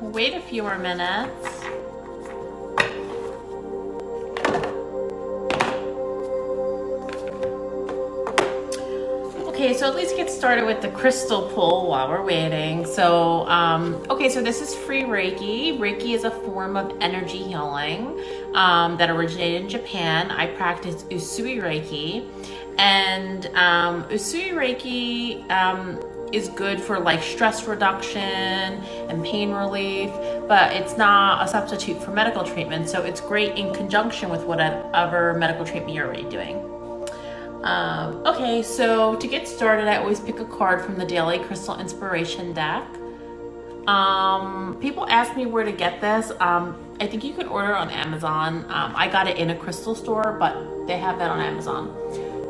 Wait a few more minutes. Okay, so at least get started with the crystal pull while we're waiting. So, okay, so this is free Reiki. Reiki is a form of energy healing that originated in Japan. I practice Usui Reiki, and Usui Reiki is good for like stress reduction and pain relief, but it's not a substitute for medical treatment. So it's great in conjunction with whatever medical treatment you're already doing. Okay, so to get started, I always pick a card from the Daily Crystal Inspiration deck. People ask me where to get this. I think you can order it on Amazon. I got it in a crystal store, but they have that on Amazon.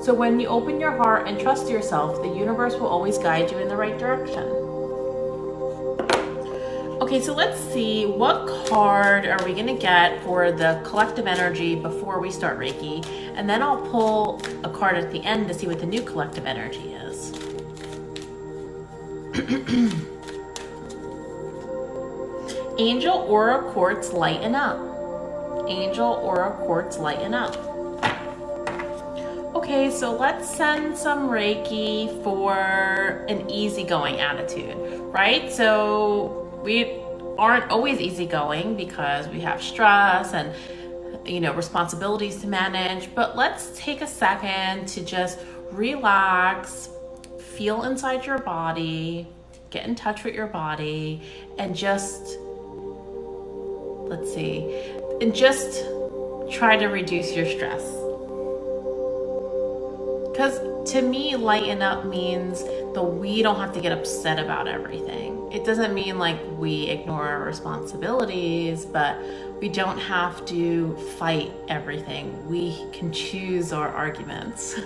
So when you open your heart and trust yourself, the universe will always guide you in the right direction. Okay, so let's see, what card are we gonna get for the collective energy before we start Reiki? And then I'll pull a card at the end to see what the new collective energy is. Angel Aura Quartz, lighten up. Angel Aura Quartz, lighten up. Okay, so let's send some Reiki for an easygoing attitude, right? So we aren't always easygoing because we have stress and, responsibilities to manage, but let's take a second to just relax, feel inside your body, get in touch with your body, and just try to reduce your stress. Because to me, lighten up means that we don't have to get upset about everything. It doesn't mean like we ignore our responsibilities, but we don't have to fight everything. We can choose our arguments.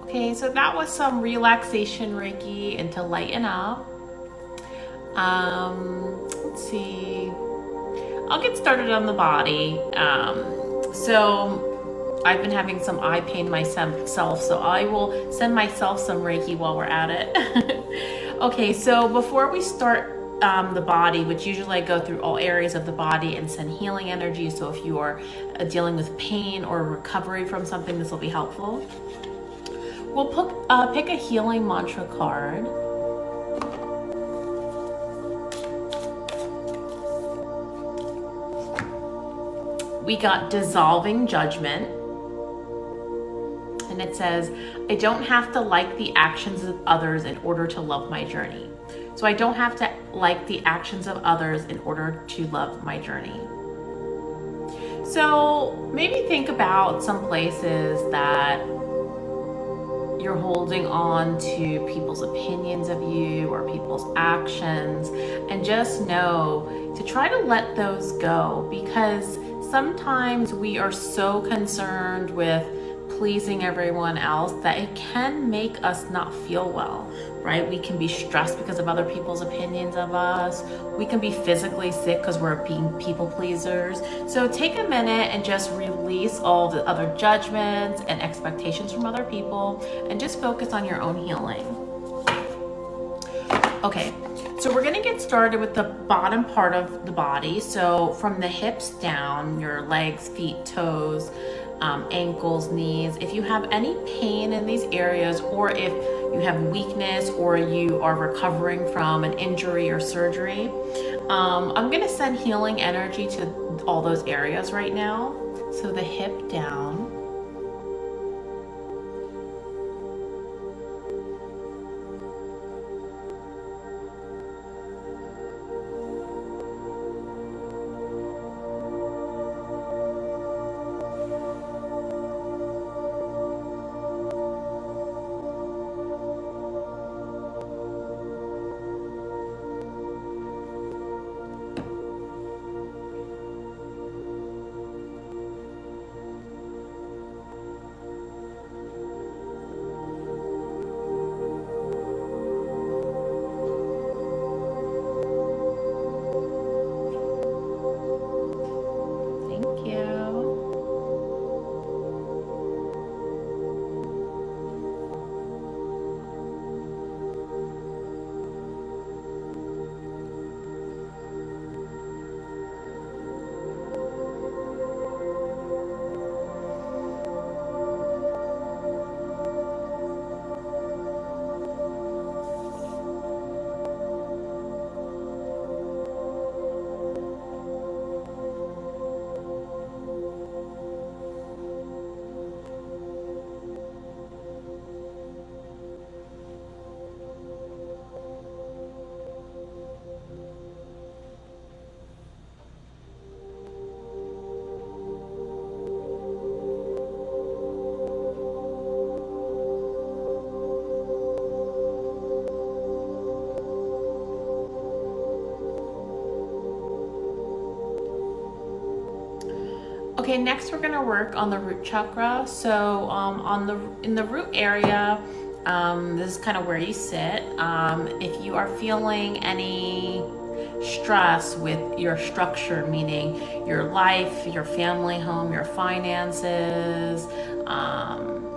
Okay, so that was some relaxation Reiki and to lighten up. Let's see. I'll get started on the body. So I've been having some eye pain myself, so I will send myself some Reiki while we're at it. Okay, so before we start the body, which usually I go through all areas of the body and send healing energy, so if you are dealing with pain or recovery from something, this will be helpful. We'll pick a healing mantra card. We got dissolving judgment. And it says, I don't have to like the actions of others in order to love my journey. So I don't have to like the actions of others in order to love my journey. So maybe think about some places that you're holding on to people's opinions of you or people's actions, and just know to try to let those go, because sometimes we are so concerned with pleasing everyone else that it can make us not feel well, right? We can be stressed because of other people's opinions of us. We can be physically sick because we're being people pleasers. So take a minute and just release all the other judgments and expectations from other people and just focus on your own healing. Okay, so we're gonna get started with the bottom part of the body. So from the hips down, your legs, feet, toes, ankles, knees. If you have any pain in these areas, or if you have weakness or you are recovering from an injury or surgery, I'm gonna send healing energy to all those areas right now. So the hip down. Okay, next we're gonna work on the root chakra. So in the root area, this is kind of where you sit. If you are feeling any stress with your structure, meaning your life, your family home, your finances,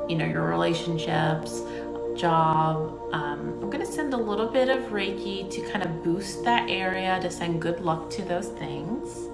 your relationships, job, I'm gonna send a little bit of Reiki to kind of boost that area, to send good luck to those things.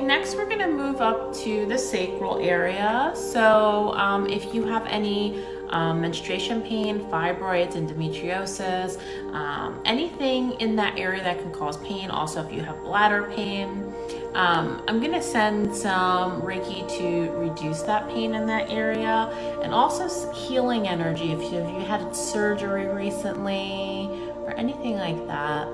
Next we're going to move up to the sacral area. So if you have any menstruation pain, fibroids, endometriosis, anything in that area that can cause pain. Also, if you have bladder pain, I'm going to send some Reiki to reduce that pain in that area, and also healing energy if you had surgery recently or anything like that.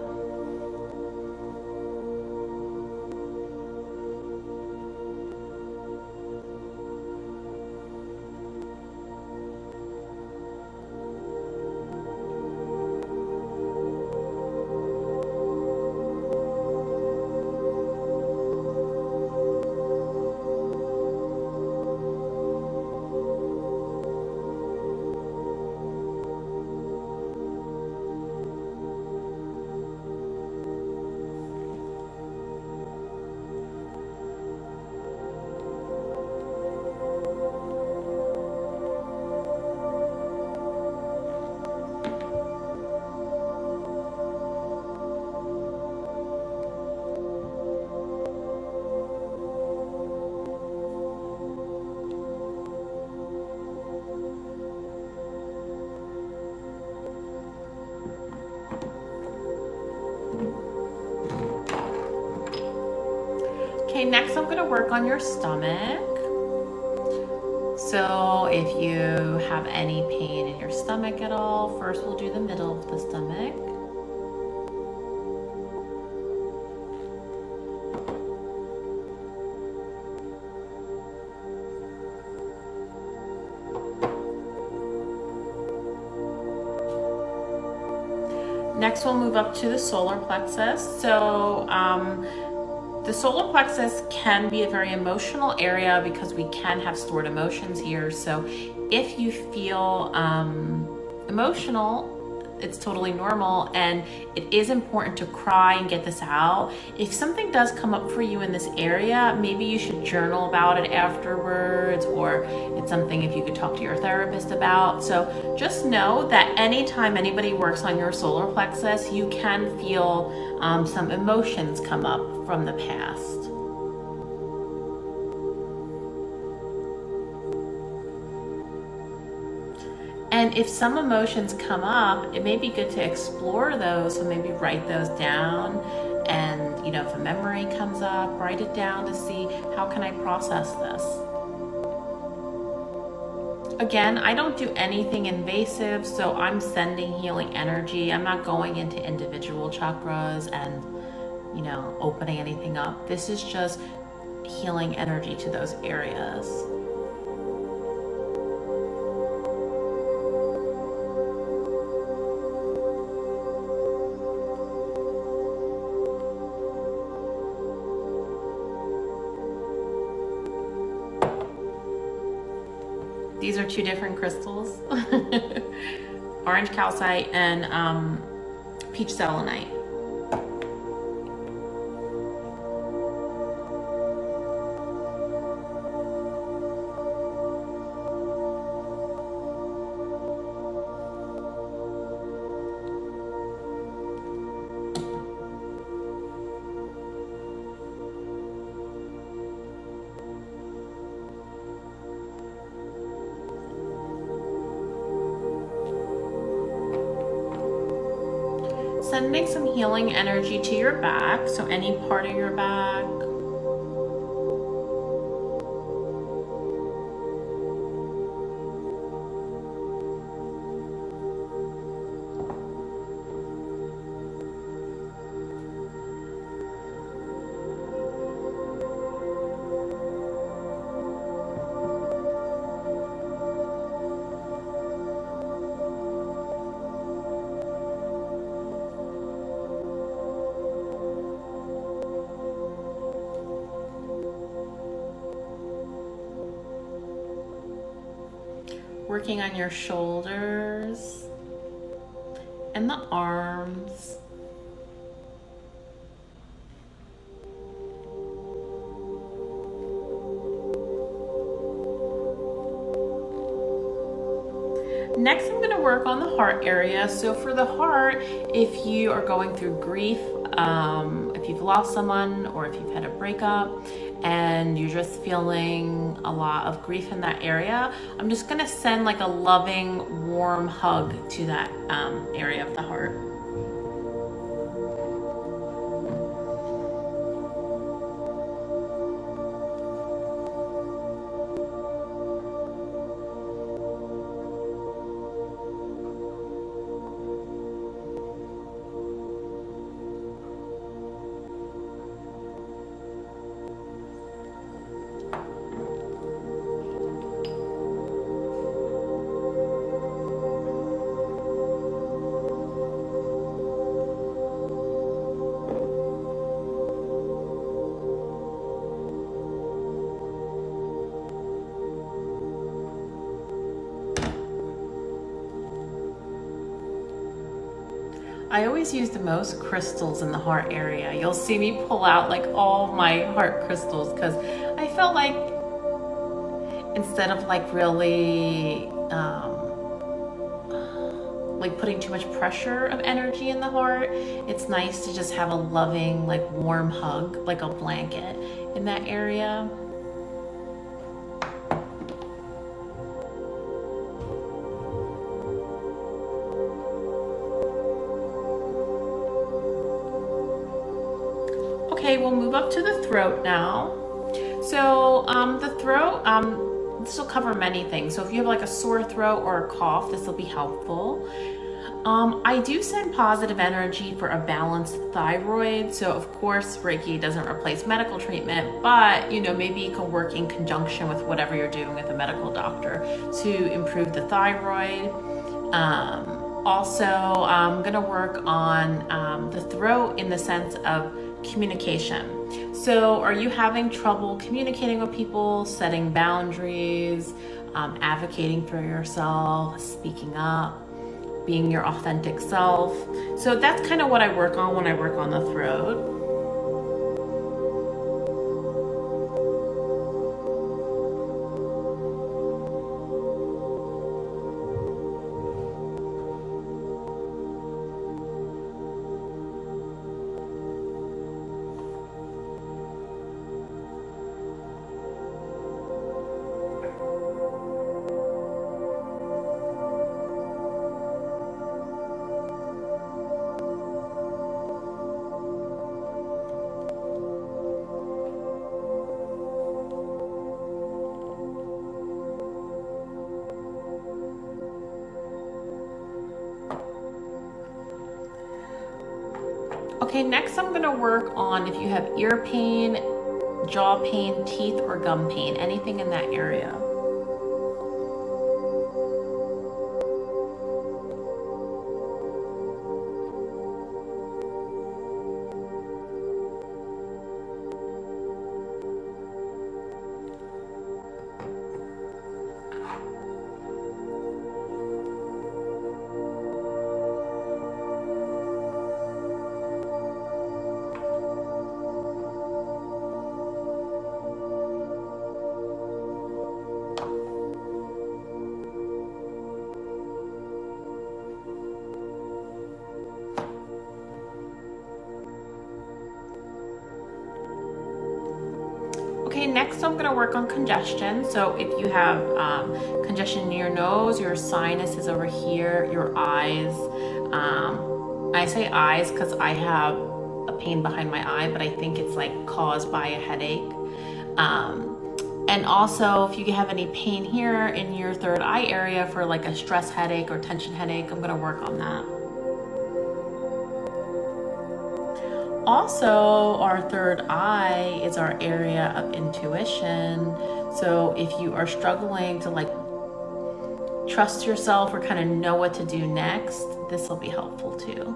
Okay, next I'm going to work on your stomach. So if you have any pain in your stomach at all, first we'll do the middle of the stomach. Next we'll move up to the solar plexus. So the solar plexus can be a very emotional area because we can have stored emotions here. So if you feel emotional, it's totally normal, and it is important to cry and get this out. If something does come up for you in this area, maybe you should journal about it afterwards, or it's something if you could talk to your therapist about. So just know that anytime anybody works on your solar plexus, you can feel some emotions come up from the past. And if some emotions come up, it may be good to explore those. So maybe write those down, and if a memory comes up, write it down to see how can I process this. Again, I don't do anything invasive, so I'm sending healing energy. I'm not going into individual chakras and opening anything up. This is just healing energy to those areas. These are two different crystals, orange calcite and peach selenite. Sending some healing energy to your back, so any part of your back. Working on your shoulders and the arms. Next, I'm going to work on the heart area. So for the heart, if you are going through grief, if you've lost someone or if you've had a breakup, and you're just feeling a lot of grief in that area, I'm just gonna send like a loving, warm hug to that area of the heart. I always use the most crystals in the heart area. You'll see me pull out like all my heart crystals because I felt like instead of like really like putting too much pressure of energy in the heart, it's nice to just have a loving, like warm hug, like a blanket in that area. Okay, we'll move up to the throat now. So the throat, this will cover many things. So if you have like a sore throat or a cough, this will be helpful. I do send positive energy for a balanced thyroid. So of course, Reiki doesn't replace medical treatment, but you know, maybe it can work in conjunction with whatever you're doing with a medical doctor to improve the thyroid. Also, I'm gonna work on the throat in the sense of communication. So are you having trouble communicating with people, setting boundaries, advocating for yourself, speaking up, being your authentic self? So that's kind of what I work on when I work on the throat. Okay, next I'm gonna work on if you have ear pain, jaw pain, teeth, or gum pain, anything in that area. Okay, next I'm gonna work on congestion. So if you have congestion in your nose, your sinus is over here, your eyes. I say eyes because I have a pain behind my eye, but I think it's like caused by a headache. And also if you have any pain here in your third eye area for like a stress headache or tension headache, I'm gonna work on that. Also, our third eye is our area of intuition. So if you are struggling to like trust yourself or kind of know what to do next, this will be helpful too.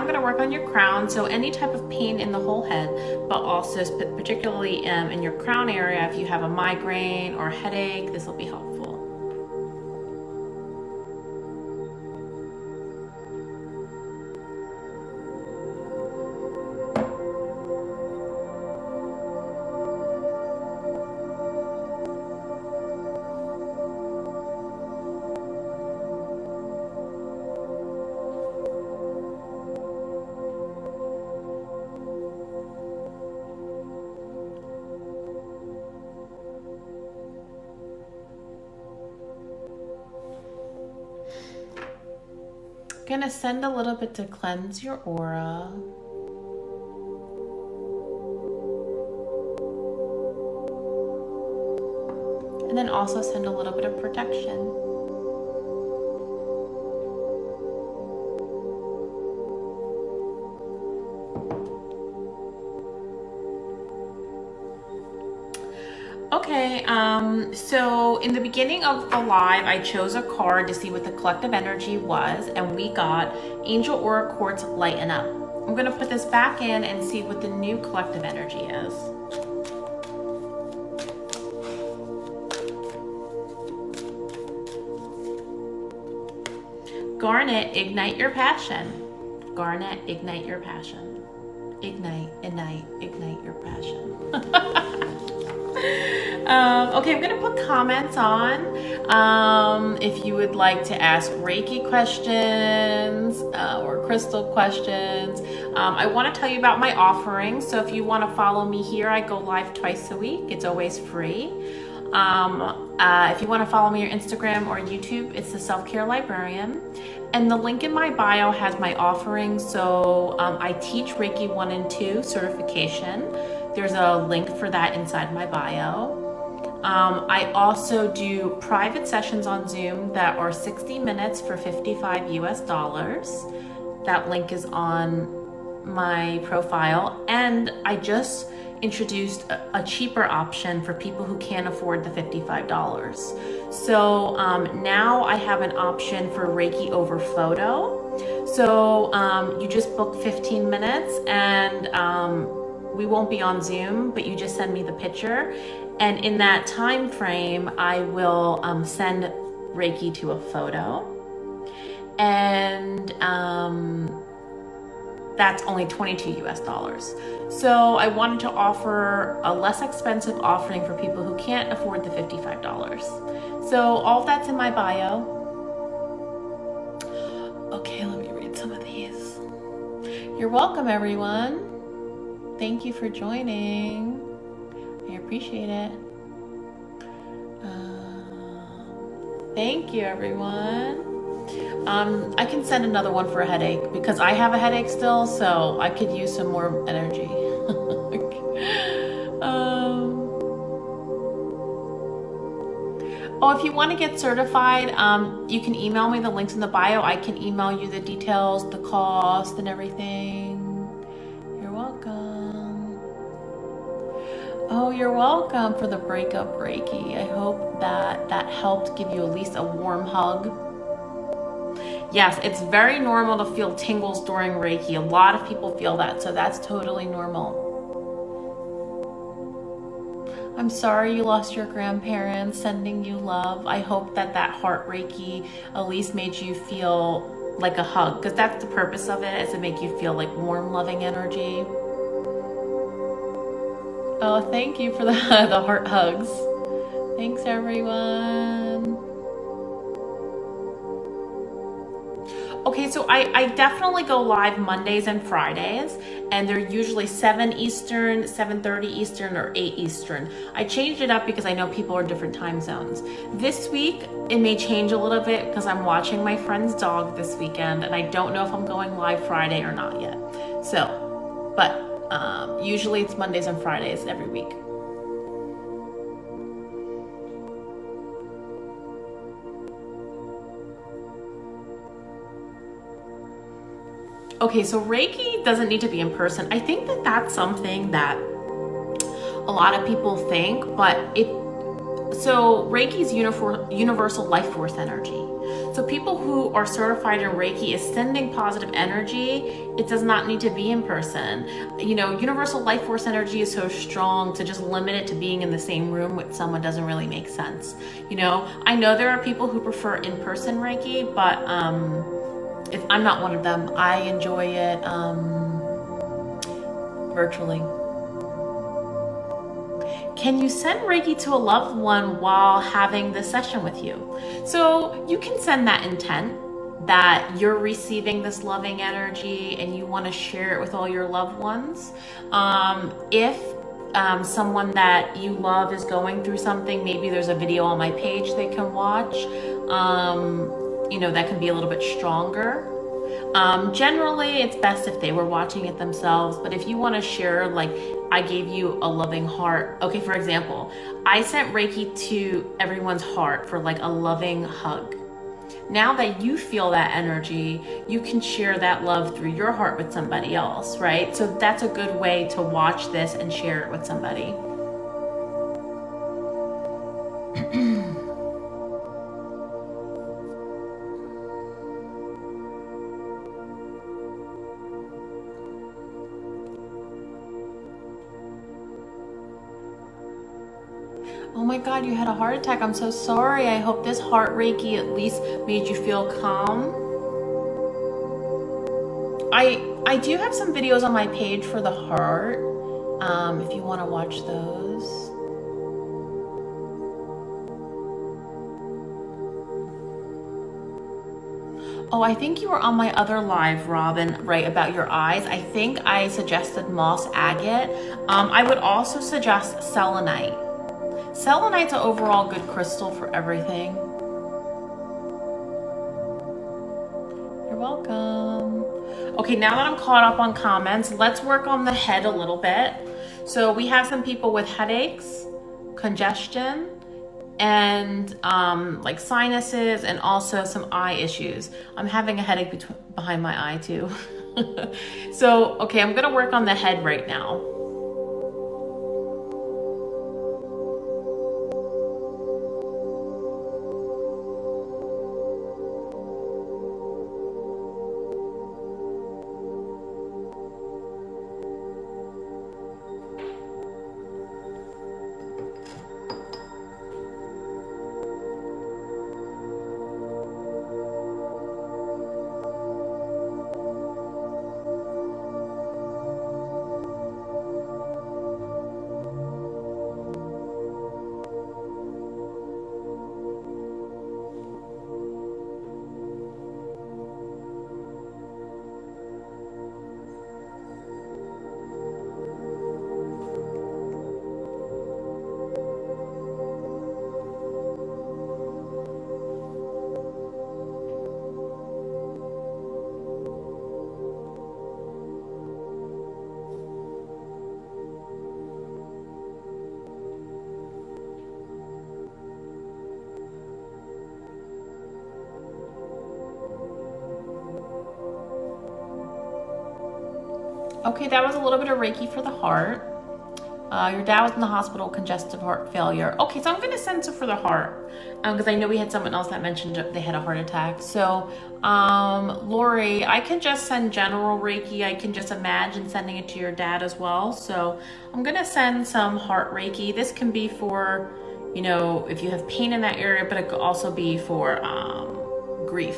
going to work on your crown, so any type of pain in the whole head, but also particularly in your crown area. If you have a migraine or a headache, this will be helpful. Gonna send a little bit to cleanse your aura. And then also send a little bit of protection. Okay, so in the beginning of the live, I chose a card to see what the collective energy was, and we got Angel Aura Quartz Lighten Up. I'm going to put this back in and see what the new collective energy is. Garnet, ignite your passion. Garnet, ignite your passion. Ignite, ignite, ignite your passion. Okay, I'm going to put comments on if you would like to ask Reiki questions or crystal questions. I want to tell you about my offerings. So if you want to follow me here, I go live twice a week. It's always free. If you want to follow me on Instagram or YouTube, it's the Self-Care Librarian. And the link in my bio has my offerings. So I teach Reiki 1 and 2 certification. There's a link for that inside my bio. I also do private sessions on Zoom that are 60 minutes for $55 US. That link is on my profile. And I just introduced a cheaper option for people who can't afford the $55. So now I have an option for Reiki over photo. So you just book 15 minutes and we won't be on Zoom, but you just send me the picture. And in that time frame, I will send Reiki to a photo. And that's only $22 US. So I wanted to offer a less expensive offering for people who can't afford the $55. So all that's in my bio. Okay, let me read some of these. You're welcome, everyone. Thank you for joining. I appreciate it. Thank you, everyone. I can send another one for a headache because I have a headache still, so I could use some more energy. Oh, if you want to get certified, you can email me the links in the bio. I can email you the details, the cost, and everything. You're welcome. Oh, you're welcome for the breakup Reiki. I hope that helped give you at least a warm hug. Yes, it's very normal to feel tingles during Reiki. A lot of people feel that, so that's totally normal. I'm sorry you lost your grandparents, sending you love. I hope that heart Reiki at least made you feel like a hug, because that's the purpose of it, is to make you feel like warm, loving energy. Oh, thank you for the heart hugs. Thanks, everyone. Okay, so I definitely go live Mondays and Fridays, and they're usually 7 Eastern, 7:30 Eastern, or 8 Eastern. I changed it up because I know people are different time zones. This week, it may change a little bit because I'm watching my friend's dog this weekend, and I don't know if I'm going live Friday or not yet. So, but usually it's Mondays and Fridays every week. Okay, so Reiki doesn't need to be in person. I think that that's something that a lot of people think, but So Reiki is universal life force energy. So people who are certified in Reiki is sending positive energy. It does not need to be in person. You know, universal life force energy is so strong, to just limit it to being in the same room with someone doesn't really make sense. You know, I know there are people who prefer in-person Reiki, but if I'm not one of them, I enjoy it virtually. Can you send Reiki to a loved one while having this session with you? So you can send that intent that you're receiving this loving energy and you want to share it with all your loved ones. If someone that you love is going through something, maybe there's a video on my page they can watch, you know, that can be a little bit stronger. Generally, it's best if they were watching it themselves, but if you want to share, like, I gave you a loving heart. Okay, for example, I sent Reiki to everyone's heart for like a loving hug. Now that you feel that energy, you can share that love through your heart with somebody else, right? So that's a good way to watch this and share it with somebody. Oh my God, you had a heart attack. I'm so sorry. I hope this heart Reiki at least made you feel calm. I do have some videos on my page for the heart, if you want to watch those. Oh, I think you were on my other live, Robin, right, about your eyes. I think I suggested moss agate. I would also suggest selenite. Selenite's an overall good crystal for everything. You're welcome. Okay, now that I'm caught up on comments, let's work on the head a little bit. So we have some people with headaches, congestion, and like sinuses, and also some eye issues. I'm having a headache behind my eye too. So, okay, I'm gonna work on the head right now. Okay, that was a little bit of Reiki for the heart. Your dad was in the hospital, congestive heart failure. Okay, so I'm going to send some for the heart, because I know we had someone else that mentioned they had a heart attack. So, Lori, I can just send general Reiki. I can just imagine sending it to your dad as well. So I'm going to send some heart Reiki. This can be for, you know, if you have pain in that area, but it could also be for grief.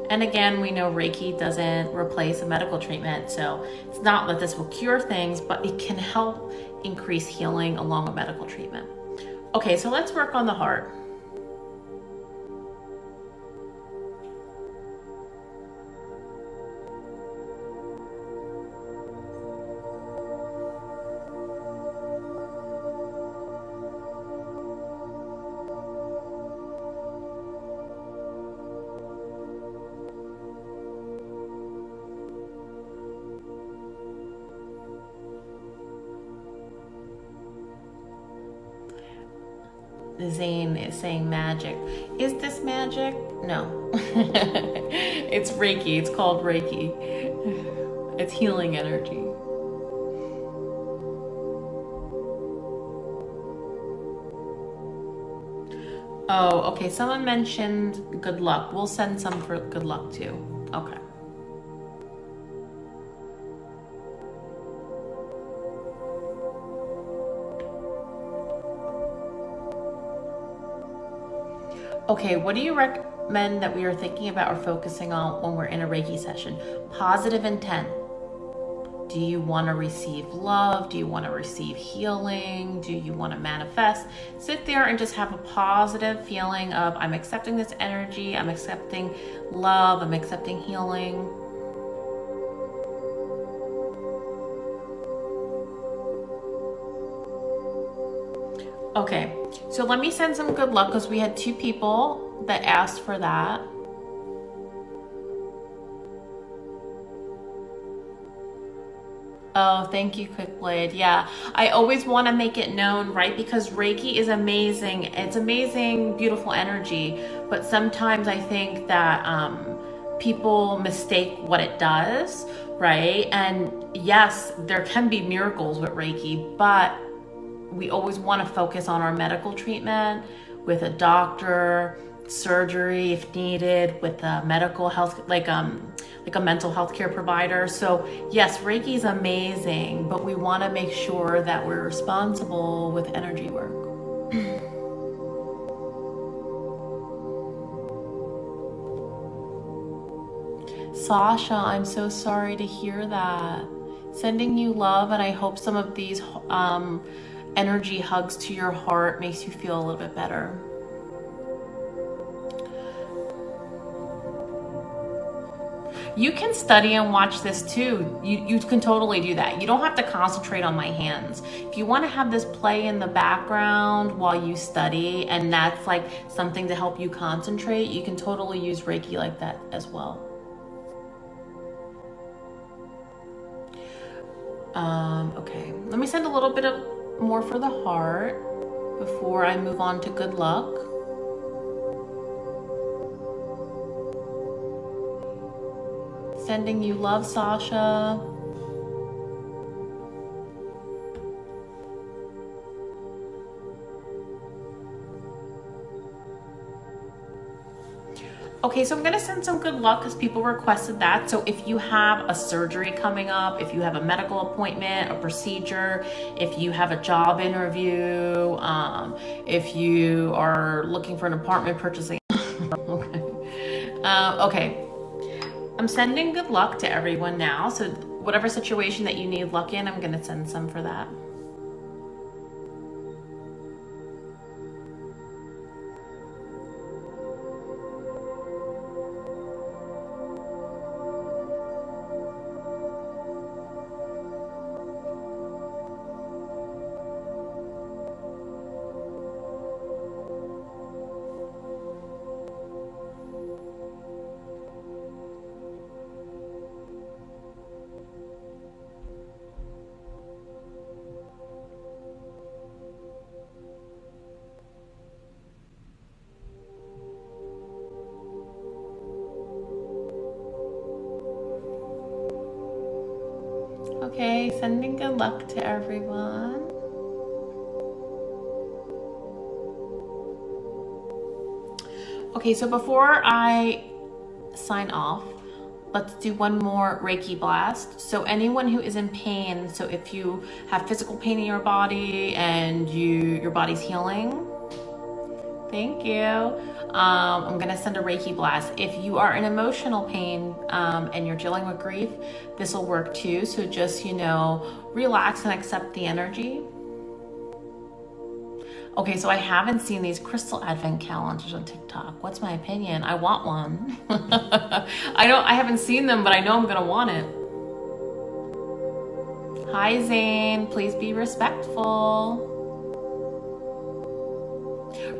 And again, we know Reiki doesn't replace a medical treatment, so it's not that this will cure things, but it can help increase healing along with medical treatment. Okay, so let's work on the heart. Zane is saying magic. Is this magic? No. It's Reiki. It's called Reiki. It's healing energy. Oh, okay. Someone mentioned good luck. We'll send some for good luck too. Okay. Okay, what do you recommend that we are thinking about or focusing on when we're in a Reiki session? Positive intent. Do you want to receive love? Do you want to receive healing? Do you want to manifest? Sit there and just have a positive feeling of, I'm accepting this energy, I'm accepting love, I'm accepting healing. Okay, so let me send some good luck because we had 2 people that asked for that. Oh, thank you, Quick Blade. Yeah, I always want to make it known, right? Because Reiki is amazing. It's amazing, beautiful energy. But sometimes I think that people mistake what it does, right? And yes, there can be miracles with Reiki, but we always want to focus on our medical treatment with a doctor, surgery if needed, with a medical health, like a mental health care provider. So yes, Reiki is amazing, but we want to make sure that we're responsible with energy work. Sasha, I'm so sorry to hear that. Sending you love, and I hope some of these energy hugs to your heart makes you feel a little bit better. You can study and watch this too. You can totally do that. You don't have to concentrate on my hands. If you want to have this play in the background while you study, and that's like something to help you concentrate, you can totally use Reiki like that as well. Okay, let me send a little bit of more for the heart before I move on to good luck. Sending you love, Sasha. Okay, so I'm gonna send some good luck because people requested that. So if you have a surgery coming up, if you have a medical appointment, a procedure, if you have a job interview, if you are looking for an apartment purchasing. Okay. Okay. I'm sending good luck to everyone now. So whatever situation that you need luck in, I'm gonna send some for that. Okay, sending good luck to everyone. Okay, so before I sign off, let's do one more Reiki blast. So anyone who is in pain, so if you have physical pain in your body and your body's healing, thank you. I'm gonna send a Reiki blast. If you are in emotional pain and you're dealing with grief, this will work too. So just, relax and accept the energy. Okay, so I haven't seen these crystal advent calendars on TikTok. What's my opinion? I want one. I haven't seen them, but I know I'm gonna want it. Hi Zane, please be respectful.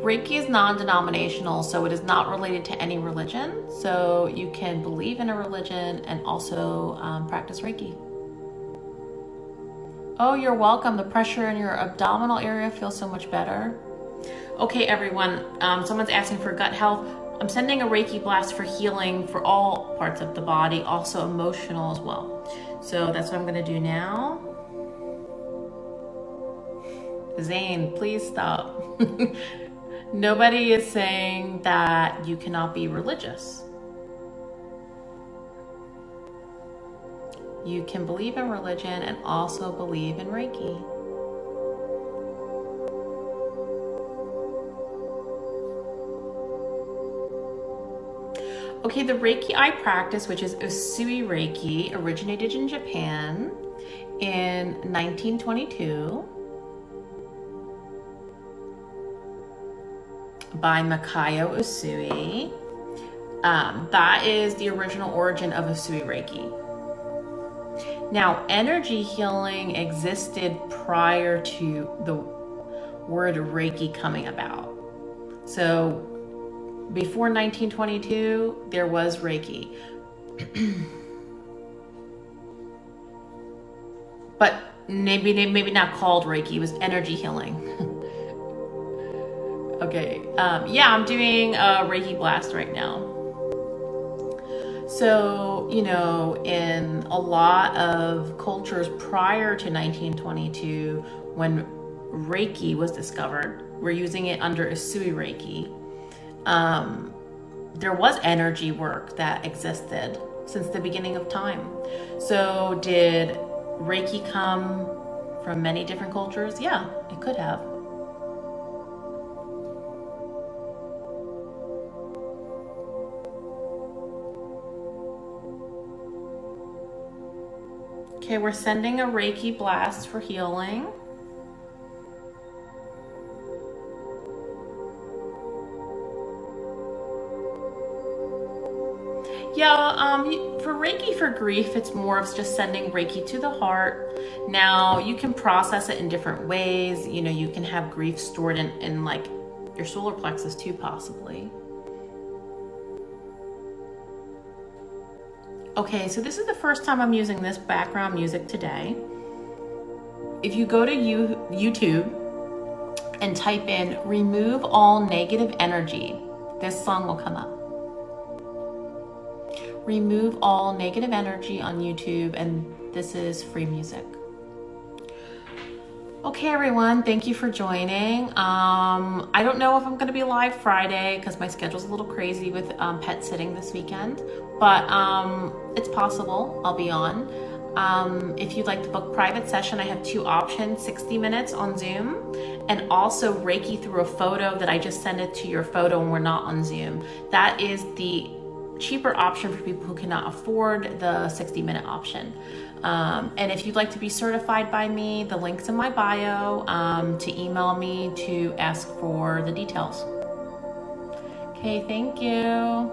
Reiki is non-denominational, so it is not related to any religion. So you can believe in a religion and also practice Reiki. Oh, you're welcome. The pressure in your abdominal area feels so much better. Okay, everyone, someone's asking for gut health. I'm sending a Reiki blast for healing for all parts of the body, also emotional as well. So that's what I'm gonna do now. Zane, please stop. Nobody is saying that you cannot be religious. You can believe in religion and also believe in Reiki. Okay, the Reiki I practice, which is Usui Reiki, originated in Japan in 1922 by Makayo Usui. That is the original origin of Usui Reiki. Now, energy healing existed prior to the word Reiki coming about. So before 1922, there was Reiki. But maybe not called Reiki, it was energy healing. Okay, yeah, I'm doing a Reiki blast right now. So, you know, in a lot of cultures prior to 1922, when Reiki was discovered, we're using it under Usui Reiki. There was energy work that existed since the beginning of time. So did Reiki come from many different cultures? Yeah, it could have. Okay, we're sending a Reiki blast for healing. Yeah, for Reiki for grief, it's more of just sending Reiki to the heart. Now, you can process it in different ways. You know, you can have grief stored in like your solar plexus too, possibly. Okay, so this is the first time I'm using this background music today. If you go to YouTube and type in "remove all negative energy," this song will come up. Remove all negative energy on YouTube, and this is free music. Okay, everyone, thank you for joining. I don't know if I'm going to be live Friday because my schedule's a little crazy with pet sitting this weekend, but it's possible I'll be on. If you'd like to book private session, I have two options: 60 minutes on Zoom, and also Reiki through a photo that I just send it to your photo when we're not on Zoom. That is the cheaper option for people who cannot afford the 60-minute option. And if you'd like to be certified by me, the link's in my bio to email me to ask for the details. Okay, thank you.